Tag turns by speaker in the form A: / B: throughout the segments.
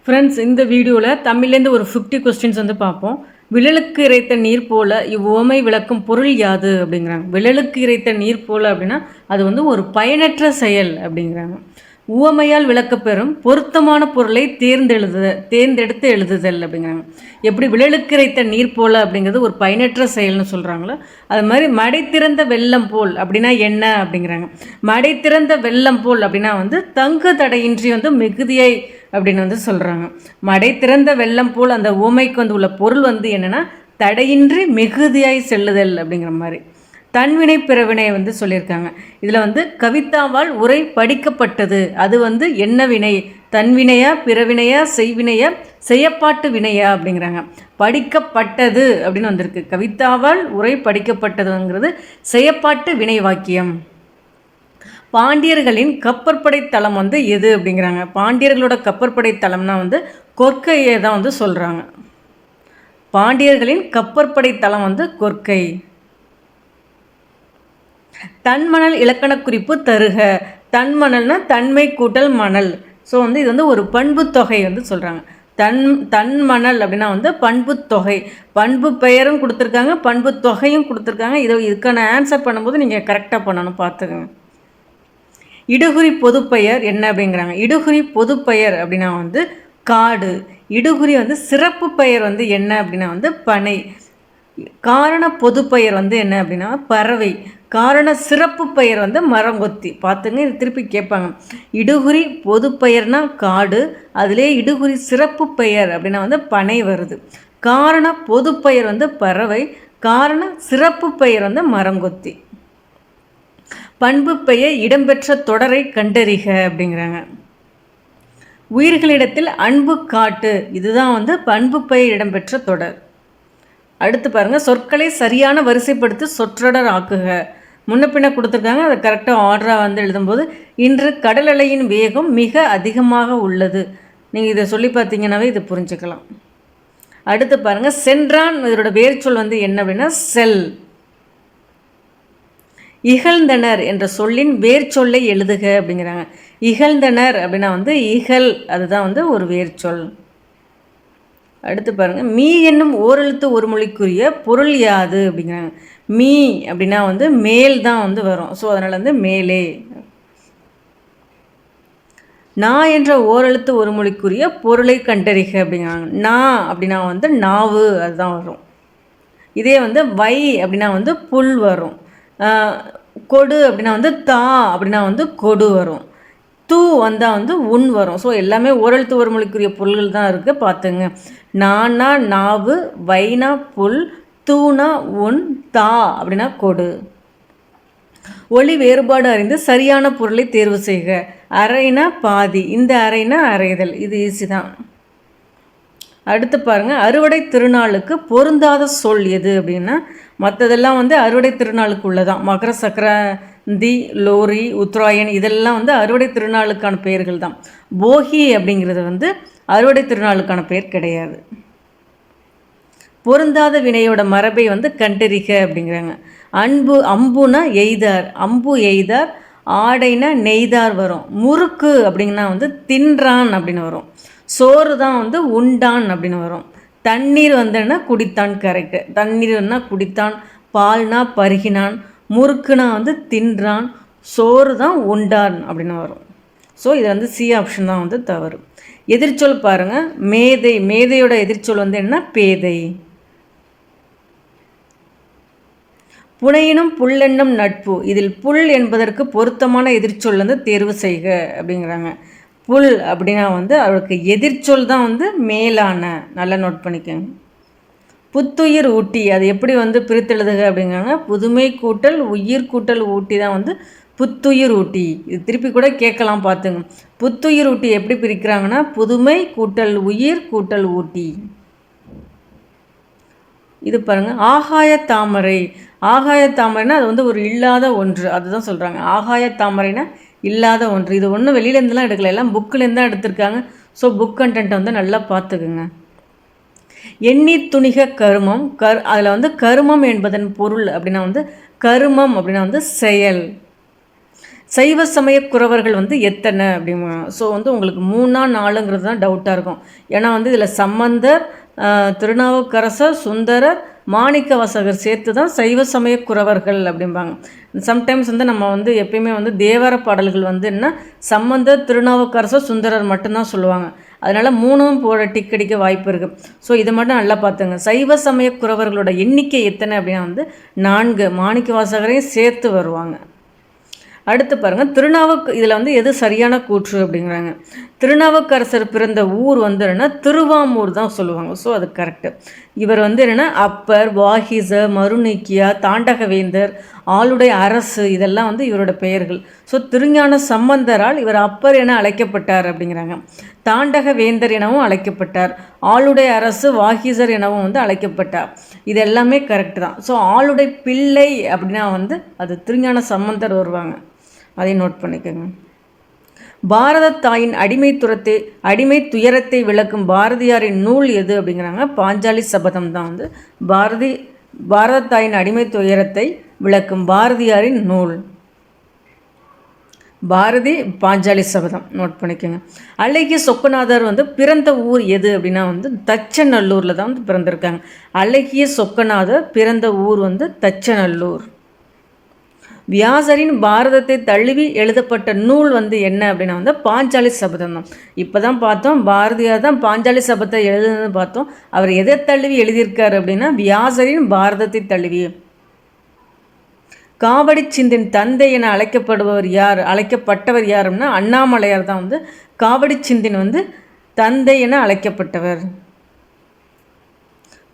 A: Friends, இந்த வீடியோவில் தமிழ்லேருந்து ஒரு 50 கொஸ்டின்ஸ் வந்து பார்ப்போம். விழலுக்கு இறைத்த நீர் போல இவ்வுவமை விளக்கும் பொருள் யாது அப்படிங்கிறாங்க. விழலுக்கு இறைத்த நீர் போல அப்படின்னா அது வந்து ஒரு பயனற்ற செயல் அப்படிங்கிறாங்க. உவமையால் விளக்கப்பெறும் பொருத்தமான பொருளை தேர்ந்தெடுத்து எழுதுதல் அப்படிங்கிறாங்க. எப்படி விழலுக்கு இறைத்த நீர் போல அப்படிங்கிறது ஒரு பயனற்ற செயல்னு சொல்கிறாங்களோ அது மாதிரி மடை திறந்த வெள்ளம் போல் அப்படின்னா என்ன அப்படிங்கிறாங்க. மடை திறந்த வெள்ளம் போல் அப்படின்னா வந்து தங்கு தடையின்றி வந்து மிகுதியை அப்படின்னு வந்து சொல்கிறாங்க. மடை திறந்த வெள்ளம் போல் அந்த உவமைக்கு வந்து உள்ள பொருள் வந்து என்னென்னா தடையின்றி மிகுதியாய் செல்லுதல் அப்படிங்கிற மாதிரி. தன்வினை பிறவினை வந்து சொல்லியிருக்காங்க. இதில் வந்து கவிதாவால் உரை படிக்கப்பட்டது, அது வந்து என்ன வினை, தன்வினையா பிறவினையா செய்வினையா செய்யப்பாட்டு வினையா அப்படிங்கிறாங்க. படிக்கப்பட்டது அப்படின்னு வந்திருக்கு. கவிதாவால் உரை படிக்கப்பட்டதுங்கிறது செய்யப்பாட்டு வினை வாக்கியம். பாண்டியர்களின் கப்பற்படை தளம் வந்து எது அப்படிங்கிறாங்க. பாண்டியர்களோட கப்பற்படை தளம்னா வந்து கொற்கையை தான் வந்து சொல்கிறாங்க. பாண்டியர்களின் கப்பற்படை தளம் வந்து கொற்கை. தன்மணல் இலக்கண குறிப்பு தருக. தன்மணல்னா தன்மை கூட்டல் மணல். ஸோ வந்து இது வந்து ஒரு பண்பு தொகை வந்து சொல்கிறாங்க. தன்மணல் அப்படின்னா வந்து பண்பு தொகை. பண்பு பெயரும் கொடுத்துருக்காங்க, பண்பு தொகையும் கொடுத்துருக்காங்க. இதுக்கான ஆன்சர் பண்ணும்போது நீங்கள் கரெக்டாக பண்ணணும், பார்த்துக்கங்க. இடுகுறி பொதுப்பெயர் என்ன அப்படிங்கிறாங்க. இடுகுறி பொதுப்பெயர் அப்படின்னா வந்து காடு. இடுகுறி வந்து சிறப்பு பெயர் வந்து என்ன அப்படின்னா வந்து பனை. காரண பொதுப்பெயர் வந்து என்ன அப்படின்னா பறவை. காரண சிறப்பு பெயர் வந்து மரங்கொத்தி. பார்த்துங்க, இது திருப்பி கேட்பாங்க. இடுகுறி பொதுப்பெயர்னா காடு, அதிலே இடுகுறி சிறப்பு பெயர் அப்படின்னா வந்து பனை வருது. காரண பொதுப்பெயர் வந்து பறவை, காரண சிறப்பு பெயர் வந்து மரங்கொத்தி. பண்பு பெயர் இடம்பெற்ற தொடரை கண்டறிக அப்படிங்கிறாங்க. உயிர்களிடத்தில் அன்பு காட்டு, இதுதான் வந்து பண்பு பெயர் இடம்பெற்ற தொடர். அடுத்து பாருங்கள், சொற்களை சரியான வரிசைப்படுத்தி சொற்றொடர் ஆக்குக. முன்ன பின்ன கொடுத்துருக்காங்க, அதை கரெக்டாக ஆர்டராக வந்து எழுதும்போது இன்று கடல் அலையின் வேகம் மிக அதிகமாக உள்ளது. நீங்கள் இதை சொல்லி பார்த்தீங்கன்னாவே இதை புரிஞ்சுக்கலாம். அடுத்து பாருங்கள், சென்றான் இதோட வேர்ச்சொல் வந்து என்ன அப்படின்னா செல். இகழ்ந்தனர் என்ற சொல்லின் வேர்ச்சொல்லை எழுதுக அப்படிங்கிறாங்க. இகழ்ந்தனர் அப்படின்னா வந்து இகழ், அதுதான் வந்து ஒரு வேர்ச்சொல். அடுத்து பாருங்கள், மீ என்னும் ஓரெழுத்து ஒரு மொழிக்குரிய பொருள் யாது அப்படிங்கிறாங்க. மீ அப்படின்னா வந்து மேல் தான் வந்து வரும். ஸோ அதனால் வந்து மேலே. நா என்ற ஓரெழுத்து ஒரு மொழிக்குரிய பொருளை கண்டறிக அப்படிங்கிறாங்க. நா அப்படின்னா வந்து நாவு, அதுதான் வரும். இதே வந்து வை அப்படின்னா வந்து புல் வரும். கொடு அப்படின்னா வந்து தா அப்படின்னா வந்து கொடு வரும். தூ வந்தால் வந்து உன் வரும். ஸோ எல்லாமே ஓரெழுத்து ஒரு மொழிக்குரிய பொருள்கள் தான் இருக்குது, பார்த்துங்க. நானா நாவு, வைனா புல், தூணா உன், தா அப்படின்னா கொடு. ஒளி வேறுபாடு அறிந்து சரியான பொருளை தேர்வு செய்க. அரைனா பாதி, இந்த அரைனா அரைதல். இது ஈஸி தான். அடுத்து பாருங்கள், அறுவடை திருநாளுக்கு பொருந்தாத சொல் எது அப்படின்னா மற்றதெல்லாம் வந்து அறுவடை திருநாளுக்கு உள்ளதான். மகர சக்கரந்தி, லோரி, உத்தராயன் இதெல்லாம் வந்து அறுவடை திருநாளுக்கான பெயர்கள் தான். போகி அப்படிங்கிறது வந்து அறுவடை திருநாளுக்கான பெயர் கிடையாது. பொருந்தாத வினையோட மரபை வந்து கண்டறிக அப்படிங்கிறாங்க. அம்புனா எய்தார், அம்பு எய்தார். ஆடைனா நெய்தார் வரும். முறுக்கு அப்படின்னா வந்து தின்றான் அப்படின்னு வரும். சோறு தான் வந்து உண்டான் அப்படின்னு வரும். தண்ணீர் வந்துன்னா குடித்தான், கரெக்டு. தண்ணீர்னா குடித்தான், பால்னா பருகினான், முறுக்குனா வந்து தின்றான், சோறு தான் உண்டான் அப்படின்னு வரும். ஸோ இது வந்து சி ஆப்ஷன் தான் வந்து தவறு. எதிர்ச்சொல் பாருங்கள், மேதை. மேதையோட எதிர்ச்சொல் வந்து என்ன, பேதை. புனையினும் புல்லென்னும் நட்பு. இதில் புல் என்பதற்கு பொருத்தமான எதிர்ச்சொல் வந்து தேர்வு செய்க அப்படிங்கிறாங்க. புல் அப்படின்னா வந்து அவருக்கு எதிர்ச்சொல் தான் வந்து மேலான. நல்லா நோட் பண்ணிக்கோங்க. புத்துயிர் ஊட்டி, அது எப்படி வந்து பிரித்தெழுதுக அப்படிங்கிறாங்க. புதுமை கூட்டல் உயிர் கூட்டல் ஊட்டி தான் வந்து புத்துயிர் ஊட்டி. இது திருப்பி கூட கேட்கலாம், பார்த்துங்க. புத்துயிர் ஊட்டி எப்படி பிரிக்கிறாங்கன்னா புதுமை கூட்டல் உயிர் கூட்டல் ஊட்டி. இது பாருங்கள், ஆகாய தாமரை. ஆகாய தாமரைனா அது வந்து ஒரு இல்லாத ஒன்று, அதுதான் சொல்கிறாங்க. ஆகாய தாமரைனா இல்லாத ஒன்று. இது ஒன்றும் வெளியிலேருந்துலாம் எடுக்கல, எல்லாம் புக்கிலேருந்து தான் எடுத்திருக்காங்க. ஸோ புக் கண்டென்ட்டை வந்து நல்லா பார்த்துக்குங்க. எண்ணி துணிக கருமம். அதில் வந்து கருமம் என்பதன் பொருள் அப்படின்னா வந்து கருமம் அப்படின்னா வந்து செயல். சைவ சமய குறவர்கள் வந்து எத்தனை அப்படிங்க. ஸோ வந்து உங்களுக்கு 3ஆ 4ங்கிறது தான் டவுட்டாக இருக்கும். ஏன்னா வந்து இதில் சம்பந்தர், திருநாவுக்கரசர், சுந்தரர், மாணிக்க வாசகர் சேர்த்து தான் சைவ சமய குறவர்கள் அப்படிம்பாங்க. சம்டைம்ஸ் வந்து நம்ம வந்து எப்பயுமே வந்து தேவார பாடல்கள் வந்து என்ன சம்பந்தர், திருநாவுக்கரசர், சுந்தரர் மட்டும்தான் சொல்லுவாங்க. அதனால் 3ம் போட டிக் அடிக்க வாய்ப்பு இருக்குது. ஸோ இதை மட்டும் நல்லா பார்த்துங்க. சைவ சமய குறவர்களோட எண்ணிக்கை எத்தனை அப்படின்னா வந்து 4, மாணிக்க வாசகரையும் சேர்த்து வருவாங்க. அடுத்து பாருங்கள், இதில் வந்து எது சரியான கூற்று அப்படிங்கிறாங்க. திருநாவுக்கரசர் பிறந்த ஊர் வந்து என்னென்னா திருவாமூர் தான் சொல்லுவாங்க. ஸோ அது கரெக்டு. இவர் வந்து என்னென்னா அப்பர், வாகீசர், மருநீக்கியா, தாண்டகவேந்தர், ஆளுடைய அரசு இதெல்லாம் வந்து இவரோட பெயர்கள். ஸோ திருஞான சம்பந்தரால் இவர் அப்பர் என அழைக்கப்பட்டார் அப்படிங்கிறாங்க. தாண்டகவேந்தர் எனவும் அழைக்கப்பட்டார். ஆளுடைய அரசு வாகீசர் எனவும் வந்து அழைக்கப்பட்டார். இது எல்லாமே கரெக்டு தான். ஸோ ஆளுடைய பிள்ளை அப்படின்னா வந்து அது திருஞான சம்பந்தர் வருவாங்க. அதை நோட் பண்ணிக்கோங்க. பாரத தாயின் அடிமை துயரத்தை விளக்கும் பாரதியாரின் நூல் எது அப்படிங்கிறாங்க. பாஞ்சாலி சபதம் தான் வந்து பாரத தாயின் அடிமை துயரத்தை விளக்கும் பாரதியாரின் நூல். பாஞ்சாலி சபதம் நோட் பண்ணிக்கோங்க. அழகிய சொக்கநாதர் வந்து பிறந்த ஊர் எது அப்படின்னா வந்து தச்சநல்லூரில் தான் வந்து பிறந்திருக்காங்க. அழகிய சொக்கநாதர் பிறந்த ஊர் வந்து தச்சநல்லூர். வியாசரின் பாரதத்தை தழுவி எழுதப்பட்ட நூல் வந்து என்ன அப்படின்னா வந்து பாஞ்சாலி சபதம் தான். இப்போ தான் பார்த்தோம், பாரதியார் தான் பாஞ்சாலி சபதத்தை எழுதுனது பார்த்தோம். அவர் எதை தழுவி எழுதியிருக்கார் அப்படின்னா வியாசரின் பாரதத்தை தழுவி. காவடி சிந்தின் தந்தை என அழைக்கப்பட்டவர் யார் அப்படின்னா அண்ணாமலையார் தான் வந்து காவடி சிந்தின் வந்து தந்தை என அழைக்கப்பட்டவர்.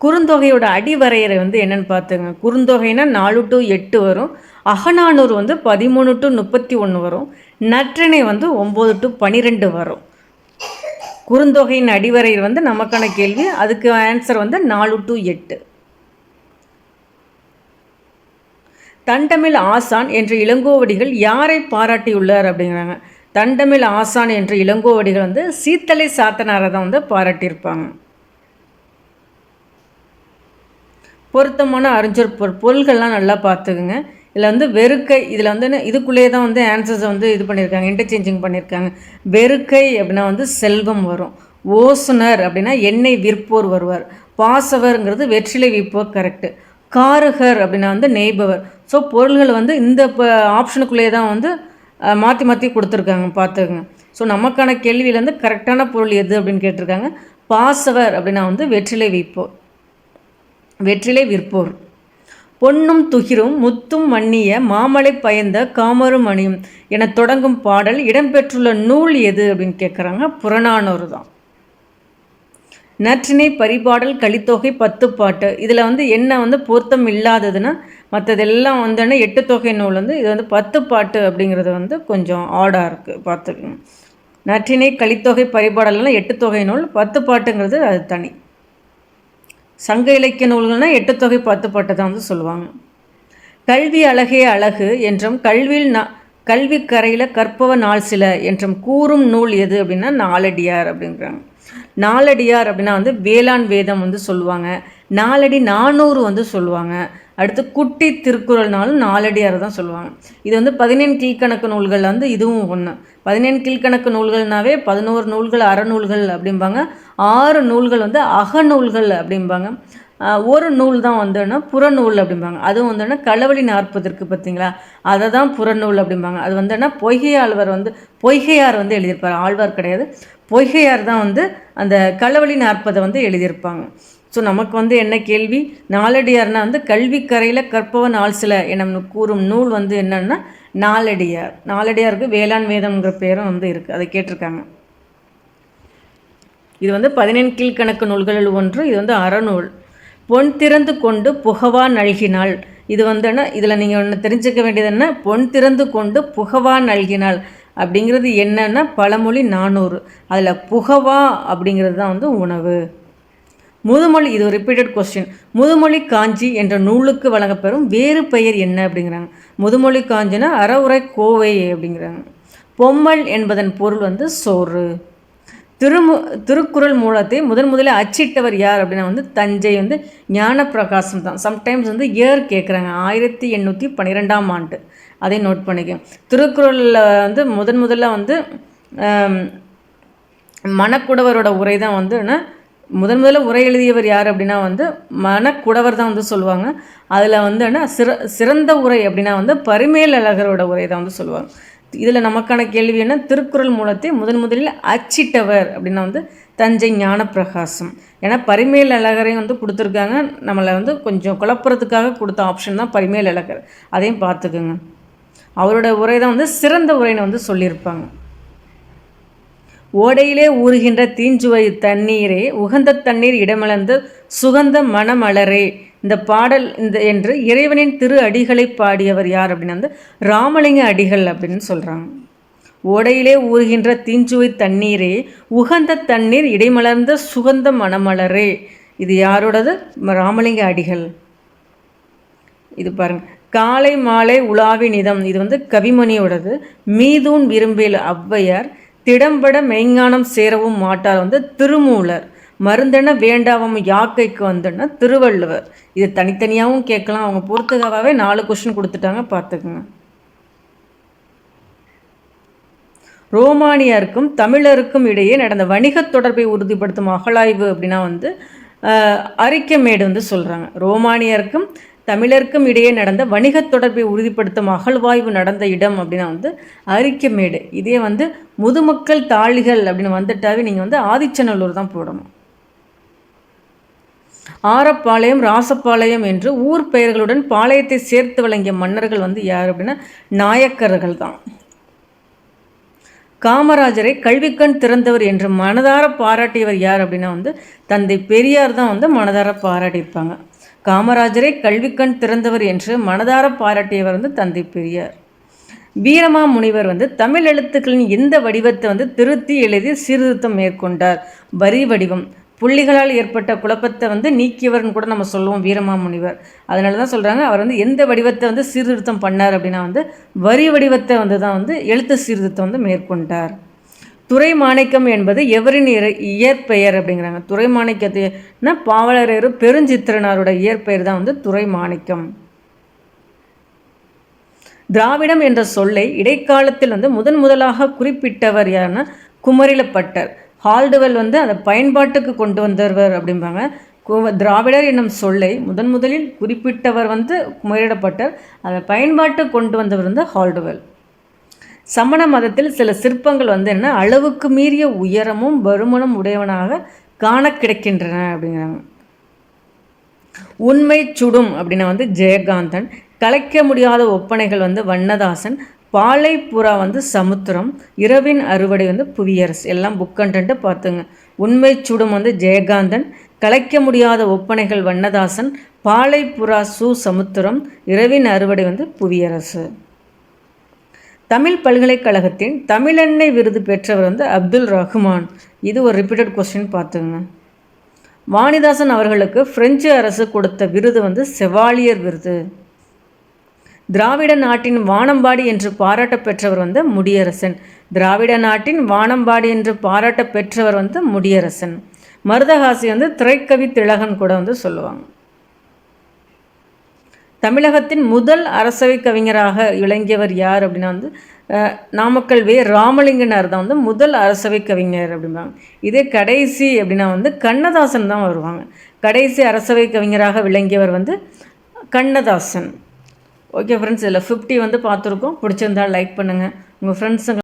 A: குறுந்தொகையோட அடிவரையறை வந்து என்னென்னு பார்த்துங்க. குறுந்தொகைனா 4 to 8 வரும். அகநானூறு வந்து 13 to 31 வரும். நற்றிணை வந்து 9 to 12 வரும். குறுந்தொகையின் அடிவரையர் வந்து நமக்கான கேள்வி. அதுக்கு ஆன்சர் வந்து 4 to 8. தண்டமிழ் ஆசான் என்ற இளங்கோவடிகள் யாரை பாராட்டியுள்ளார் அப்படிங்கிறாங்க. தண்டமிழ் ஆசான் என்ற இளங்கோவடிகள் வந்து சீத்தலை சாத்தனாரை தான் வந்து பாராட்டியிருப்பாங்க. பொருத்தமான அறிஞர் பொருள்கள்லாம் நல்லா பார்த்துக்குங்க. இதில் வந்து வெறுக்கை, இதில் வந்து இதுக்குள்ளேயே தான் வந்து ஆன்சர்ஸை வந்து இது பண்ணியிருக்காங்க, இன்டர்சேஞ்சிங் பண்ணியிருக்காங்க. வெறுக்கை அப்படின்னா வந்து செல்வம் வரும். ஓசுனர் அப்படின்னா எண்ணெய் விற்போர் வருவார். பாசவர்ங்கிறது வெற்றிலை விற்போர் கரெக்டு. காருகர் அப்படின்னா வந்து நெய்பவர். ஸோ பொருள்கள் வந்து இந்த ஆப்ஷனுக்குள்ளேயே தான் வந்து மாற்றி மாற்றி கொடுத்துருக்காங்க, பார்த்துக்குங்க. ஸோ நமக்கான கேள்வியிலேருந்து கரெக்டான பொருள் எது அப்படின்னு கேட்டிருக்காங்க. பாசவர் அப்படின்னா வந்து வெற்றிலை விற்போர். பொன்னும் துகிரும் முத்தும் மன்னிய மாமலை பயந்த காமரும் மணியும் என தொடங்கும் பாடல் இடம்பெற்றுள்ள நூல் எது அப்படின்னு கேட்குறாங்க. புறநானூறு தான். நற்றிணை, பரிபாடல், கலித்தொகை, 10 பாட்டு. இதில் வந்து என்ன வந்து பொருத்தம் இல்லாததுன்னா மற்றதெல்லாம் வந்து 8 தொகை நூல் வந்து இது வந்து 10 பாட்டு அப்படிங்கிறது வந்து கொஞ்சம் ஆடாக இருக்குது, பார்த்துக்கோங்க. நற்றிணை, கலித்தொகை, பரிபாடல்லாம் 8 தொகை நூல். 10 பாட்டுங்கிறது அது தனி. சங்க இலக்கிய நூல்கள்னால் 8 தொகை 10 பாட்டு தான் வந்து சொல்லுவாங்க. கல்வி அழகே அழகு என்றும் கல்வி கரையில் கற்பவ நாள் சில என்றும் கூறும் நூல் எது அப்படின்னா நாலடியார் அப்படிங்கிறாங்க. நாலடியார் அப்படின்னா வந்து வேளாண் வேதம் வந்து சொல்லுவாங்க. நாலடி 400 வந்து சொல்லுவாங்க. அடுத்து குட்டி திருக்குறள்னாலும் நாலடியார் தான் சொல்லுவாங்க. இது வந்து 14 கீழ்கணக்கு நூல்கள் வந்து இதுவும் ஒன்று. 14 கீழ்கணக்கு நூல்கள்னாவே 11 நூல்கள் அறநூல்கள் அப்படிம்பாங்க. 6 நூல்கள் வந்து அகநூல்கள் அப்படிம்பாங்க. ஒரு நூல் தான் வந்துன்னா புறநூல் அப்படிம்பாங்க. அதுவும் வந்துன்னா களவழி 40 இருக்குது பார்த்தீங்களா, அதை தான் புறநூல் அப்படிம்பாங்க. அது வந்துன்னா பொய்கையார் வந்து எழுதியிருப்பார். ஆழ்வார் கிடையாது, பொய்கையார் தான் வந்து அந்த களவழி 40 வந்து எழுதியிருப்பாங்க. ஸோ நமக்கு வந்து என்ன கேள்வி, நாலடியார்னால் வந்து கல்விக்கரையில் கற்பவன் ஆள் சில என கூறும் நூல் வந்து என்னன்னா நாலடியார். நாலடியாருக்கு வேளாண் வேதம்ங்கிற பேரும் வந்து இருக்குது, அதை கேட்டிருக்காங்க. இது வந்து 14 கீழ்கணக்கு நூல்களில் ஒன்று. இது வந்து அறநூல். பொன் திறந்து கொண்டு புகவா நல்கினாள். இது வந்துன்னா இதில் நீங்கள் ஒன்று தெரிஞ்சுக்க வேண்டியது என்ன, பொன் திறந்து கொண்டு புகவா நல்கினாள் அப்படிங்கிறது என்னன்னா பழமொழி 400. அதில் புகவா அப்படிங்கிறது தான் வந்து உணவு. முதுமொழி, இது ஒரு ரிப்பீட்டட் கொஸ்டின். முதுமொழி காஞ்சி என்ற நூலுக்கு வழங்கப்பெறும் வேறு பெயர் என்ன அப்படிங்கிறாங்க. முதுமொழி காஞ்சினா அறவுரை கோவை அப்படிங்கிறாங்க. பொம்மல் என்பதன் பொருள் வந்து சோறு. திருக்குறள் மூலத்தை முதலில் அச்சிட்டவர் யார் அப்படின்னா வந்து தஞ்சை வந்து ஞானப்பிரகாசம் தான். சம்டைம்ஸ் வந்து இயர் கேட்குறாங்க. 1812ஆம் ஆண்டு. அதை நோட் பண்ணிக்கோங்க. திருக்குறளில் வந்து முதல்ல வந்து மணக்குடவரோட உரை தான் வந்து முதல்ல உரை எழுதியவர் யார் அப்படின்னா வந்து மணக்குடவர் தான் வந்து சொல்லுவாங்க. அதில் வந்து சிறந்த உரை அப்படின்னா வந்து பரிமேல் அழகரோட உரை தான் வந்து சொல்லுவாங்க. இதில் நமக்கான கேள்வி என்ன, திருக்குறள் மூலத்தை முதலில் அச்சிட்டவர் அப்படின்னா வந்து தஞ்சை ஞானப்பிரகாசம். ஏன்னா பரிமேல் அழகரையும் வந்து கொடுத்துருக்காங்க, நம்மளை வந்து கொஞ்சம் குழப்பறதுக்காக கொடுத்த ஆப்ஷன் தான் பரிமேல் அழகர், அதையும் பார்த்துக்குங்க. அவரோட உரை தான் வந்து சிறந்த உரைன்னு வந்து சொல்லியிருப்பாங்க. ஓடையிலே ஊறுகின்ற தீஞ்சுவை தண்ணீரே உகந்த தண்ணீர் இடமிழந்து சுகந்த மணமலரே, இந்த பாடல் என்று இறைவனின் திரு அடிகளை பாடியவர் யார் அப்படின்னா வந்து ராமலிங்க அடிகள் அப்படின்னு சொல்கிறாங்க. ஓடையிலே ஊறுகின்ற தீஞ்சுவை தண்ணீரே உகந்த தண்ணீர் இடைமலர்ந்த சுகந்த மணமலரே, இது யாரோடது, ராமலிங்க அடிகள். இது பாருங்க, காலை மாலை உலாவி நிதம், இது வந்து கவிமணியோடது. மீதூன் விரும்பில் ஔவையார், திடம்பட மெய்ஞானம் சேரவும் மாட்டார் வந்து திருமூலர், மருந்தென வேண்டாவும் யாக்கைக்கு வந்துன்னா திருவள்ளுவர். இது தனித்தனியாகவும் கேட்கலாம், அவங்க பொறுத்துக்காகவே 4 கொஸ்டின் கொடுத்துட்டாங்க, பார்த்துக்குங்க. ரோமானியருக்கும் தமிழருக்கும் இடையே நடந்த வணிக தொடர்பை உறுதிப்படுத்தும் அகழாய்வு அப்படின்னா வந்து அரிக்கமேடு வந்து சொல்கிறாங்க. ரோமானியருக்கும் தமிழருக்கும் இடையே நடந்த வணிக தொடர்பை உறுதிப்படுத்தும் அகழ்வாய்வு நடந்த இடம் அப்படின்னா வந்து அரிக்கமேடு. இதே வந்து முதுமக்கள் தாளிகள் அப்படின்னு வந்துட்டாவே நீங்கள் வந்து ஆதிச்சநல்லூர் தான் போடணும். ஆரப்பாளையம் ராசப்பாளையம் என்று ஊர் பெயர்களுடன் பாளையத்தை சேர்த்து வழங்கிய மன்னர்கள் வந்து யார் அப்படின்னா நாயக்கர்கள் தான். காமராஜரை கல்விக்கண் திறந்தவர் என்று மனதார பாராட்டியவர் யார் அப்படின்னா வந்து தந்தை பெரியார் தான் வந்து மனதார பாராட்டியிருப்பாங்க. காமராஜரை கல்விக்கண் திறந்தவர் என்று மனதார பாராட்டியவர் வந்து தந்தை பெரியார். வீரமா முனிவர் வந்து தமிழ் எழுத்துக்களின் எந்த வடிவத்தை வந்து திருத்தி எழுதி சீர்திருத்தம் மேற்கொண்டார்? வரி வடிவம். புள்ளிகளால் ஏற்பட்ட குழப்பத்தை வந்து நீக்கியவர்னு கூட நம்ம சொல்லுவோம் வீரமா முனிவர். அதனால தான் சொல்கிறாங்க அவர் வந்து எந்த வடிவத்தை வந்து சீர்திருத்தம் பண்ணார் அப்படின்னா வந்து வரி வடிவத்தை வந்து தான் வந்து எழுத்து சீர்திருத்தம் வந்து மேற்கொண்டார். துரைமாணிக்கம் என்பது எவரின் இயற்பெயர் அப்படிங்கிறாங்க. துரைமாணிக்கத்தைனா பாவலரேறு பெருஞ்சித்திரனாரோட இயற்பெயர் தான் வந்து துரைமாணிக்கம். திராவிடம் என்ற சொல்லை இடைக்காலத்தில் வந்து முதலாக குறிப்பிட்டவர் யாருன்னா குமரிலப்பட்டர். ஹால்டுவெல் வந்து அதை பயன்பாட்டுக்கு கொண்டு வந்தவர் அப்படிம்பாங்க. திராவிடர் என்னும் சொல்லை முதலில் குறிப்பிட்டவர் வந்து குமரிலப்பட்டர், அதை பயன்பாட்டுக்கு கொண்டு வந்தவர் வந்து ஹால்டுவெல். சமண மதத்தில் சில சிற்பங்கள் வந்து என்ன அளவுக்கு மீறிய உயரமும் வருமானம் உடையவனாக காண கிடைக்கின்றன அப்படிங்கிறாங்க. உண்மை சுடும் அப்படின்னா வந்து ஜெயகாந்தன், கலைக்க முடியாத ஒப்பனைகள் வந்து வண்ணதாசன், பாலைப்புறா வந்து சமுத்திரம், இரவின் அறுவடை வந்து புவியரசு. எல்லாம் புக் கண்டென்ட்டை பார்த்துங்க. உண்மை சுடும் வந்து ஜெயகாந்தன், கலைக்க முடியாத ஒப்பனைகள் வண்ணதாசன், பாலைப்புறா சமுத்திரம், இரவின் அறுவடை வந்து புவியரசு. தமிழ் பல்கலைக்கழகத்தின் தமிழெண்ணை விருது பெற்றவர் வந்து அப்துல் ரஹ்மான். இது ஒரு ரிப்பீட்டட் கொஸ்டின் பார்த்துங்க. வாணிதாசன் அவர்களுக்கு பிரெஞ்சு அரசு கொடுத்த விருது வந்து செவாலியர் விருது. திராவிட நாட்டின் வானம்பாடி என்று பாராட்ட பெற்றவர் வந்து முடியரசன். திராவிட நாட்டின் வானம்பாடி என்று பாராட்ட பெற்றவர் வந்து முடியரசன். மருதகாசி வந்து திரைக்கவி திலகன் கூட வந்து சொல்லுவாங்க. தமிழகத்தின் முதல் அரசவை கவிஞராக விளங்கியவர் யார் அப்படின்னா வந்து நாமக்கல் ராமலிங்கனார் தான் வந்து முதல் அரசவை கவிஞர் அப்படிம்பாங்க. இதே கடைசி அப்படின்னா வந்து கண்ணதாசன் தான் வருவாங்க. கடைசி அரசவை கவிஞராக விளங்கியவர் வந்து கண்ணதாசன். ஓகே ஃப்ரெண்ட்ஸ், இதில் 50 வந்து பார்த்துருக்கோம். பிடிச்சிருந்தால் லைக் பண்ணுங்கள், உங்கள் ஃப்ரெண்ட்ஸுங்க